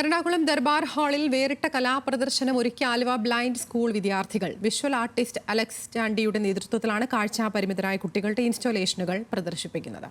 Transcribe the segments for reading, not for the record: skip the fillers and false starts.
എറണാകുളം ദർബാർ ഹാളിൽ വേറിട്ട കലാപ്രദർശനം ഒരുക്കിയ ആലുവ ബ്ലൈൻഡ് സ്കൂൾ വിദ്യാർത്ഥികൾ. വിഷ്വൽ ആർട്ടിസ്റ്റ് അലക്സ് ചാണ്ടിയുടെ നേതൃത്വത്തിലാണ് കാഴ്ച പരിമിതരായ കുട്ടികളുടെ ഇൻസ്റ്റലേഷനുകൾ പ്രദർശിപ്പിക്കുന്നത്.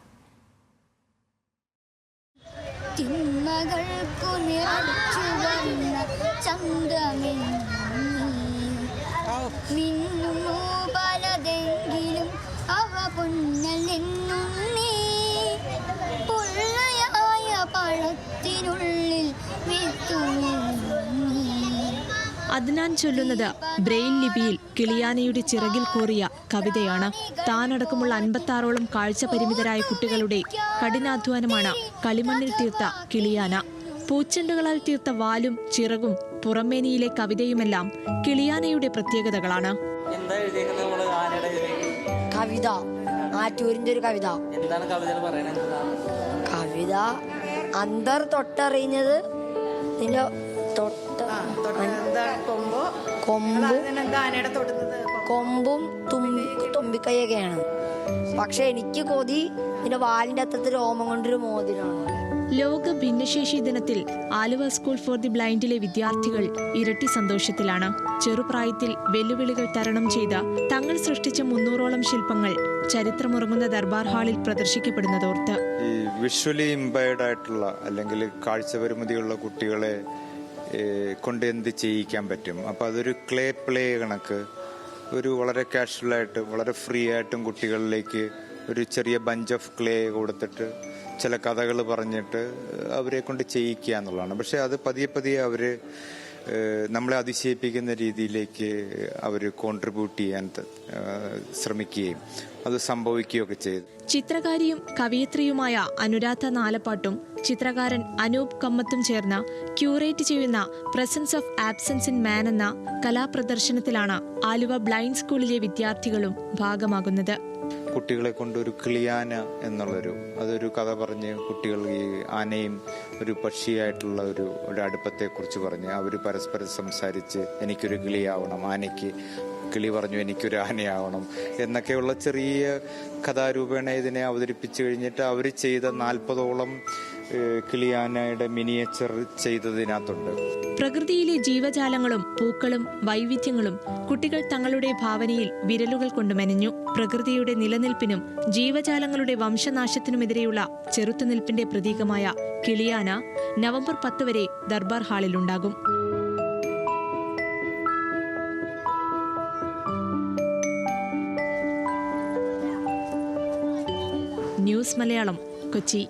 അദ്നാൻ ചൊല്ലുന്നത് ബ്രെയിൽ ലിപിയിൽ കിളിയാനയുടെ ചിറകിൽ കോറിയ കവിതയാണ്. താനടക്കമുള്ള 56ഓളം കാഴ്ച പരിമിതരായ കുട്ടികളുടെ കഠിനാധ്വാനമാണ് കളിമണ്ണിൽ തീർത്ത കിളിയാന. പൂച്ചെണ്ടുകളാൽ തീർത്ത വാലും ചിറകും പുറമേനിയിലെ കവിതയുമെല്ലാം കിളിയാനയുടെ പ്രത്യേകതകളാണ്. കവിത ആറ്റൂരിന്റെ ഒരു കവിത. കവിത അന്തർ തൊട്ടറിഞ്ഞത് കൊമ്പും തുമ്പിക്കൈയൊക്കെയാണ്. പക്ഷെ എനിക്ക് കൊതി പിന്നെ വാലിന്റെ അറ്റത്ത് രോമം കൊണ്ടൊരു മോതിരമാണ്. ലോക ഭിന്നശേഷി ദിനത്തിൽ ആലുവ സ്കൂൾ ഫോർ ദി ബ്ലൈൻഡിലെ വിദ്യാർത്ഥികൾ ഇരട്ടി സന്തോഷത്തിലാണ്. ചെറുപ്രായത്തിൽ വെല്ലുവിളികൾ തരണം ചെയ്ത തങ്ങൾ സൃഷ്ടിച്ച 300ഓളം ശില്പങ്ങൾ ചരിത്രമുറങ്ങുന്ന ദർബാർ ഹാളിൽ പ്രദർശിക്കപ്പെടുന്നതോർത്ത് ഈ വിഷ്വലി ഇമ്പയർഡ് ആയിട്ടുള്ള അല്ലെങ്കിൽ കാഴ്ചപരിമിതിയുള്ള കുട്ടികളെ കൊണ്ട് എന്ത് ചെയ്യിക്കാൻ പറ്റും. അപ്പം അതൊരു ക്ലേ പ്ലേ കണക്ക് ഒരു വളരെ കാഷ്വലായിട്ട് വളരെ ഫ്രീ ആയിട്ടും കുട്ടികളിലേക്ക് ഒരു ചെറിയ ബഞ്ച് ഓഫ് ക്ലേ കൊടുത്തിട്ട് ചില കഥകൾ പറഞ്ഞിട്ട് അവരെ കൊണ്ട് ചെയ്യിക്കുക എന്നുള്ളതാണ്. പക്ഷെ അത് പതിയെ പതിയെ അവർ നമ്മളെ അതിശയിപ്പിക്കുന്ന രീതിയിലേക്ക് അവർ കോൺട്രിബ്യൂട്ട് ചെയ്യാൻ ശ്രമിക്കുകയും അത് സംഭവിക്കുകയൊക്കെ ചെയ്തു. ചിത്രകാരിയും കവയിത്രിയുമായ അനുരാധ നാലപ്പാട്ടും ചിത്രകാരൻ അനൂപ് കമ്മത്തും ചേർന്ന് ക്യൂറേറ്റ് ചെയ്യുന്ന presence of absence in man എന്ന കലാപ്രദർശനത്തിലാണ് ആലുവ ബ്ലൈൻഡ് സ്കൂളിലെ വിദ്യാർത്ഥികളും ഭാഗമാകുന്നത്. കുട്ടികളെ കൊണ്ട് ഒരു കിളിയാന അതൊരു കഥ പറഞ്ഞ് കുട്ടികൾ ഈ ആനയും ഒരു പക്ഷിയായിട്ടുള്ള ഒരു അടുപ്പത്തെക്കുറിച്ച് പറഞ്ഞ് അവർ പരസ്പരം സംസാരിച്ച് എനിക്കൊരു കിളിയാവണം, ആനയ്ക്ക് കിളി പറഞ്ഞു എനിക്കൊരു ആനയാവണം എന്നൊക്കെയുള്ള ചെറിയ കഥാരൂപേണ ഇതിനെ അവതരിപ്പിച്ചു കഴിഞ്ഞിട്ട് അവർ ചെയ്ത 40ഓളം കിളിയാനയുടെ മിനിയേച്ചർ ചെയ്തതിനകത്തുണ്ട്. പ്രകൃതിയിലെ ജീവജാലങ്ങളും പൂക്കളും വൈവിധ്യങ്ങളും കുട്ടികൾ തങ്ങളുടെ ഭാവനയിൽ വിരലുകൾ കൊണ്ട് മെനഞ്ഞു. പ്രകൃതിയുടെ നിലനിൽപ്പിനും ജീവജാലങ്ങളുടെ വംശനാശത്തിനുമെതിരെയുള്ള ചെറുത്തുനിൽപ്പിന്റെ പ്രതീകമായ കിളിയാന നവംബർ 10 വരെ ദർബാർ ഹാളിലുണ്ടാകും. ന്യൂസ് മലയാളം, കൊച്ചി.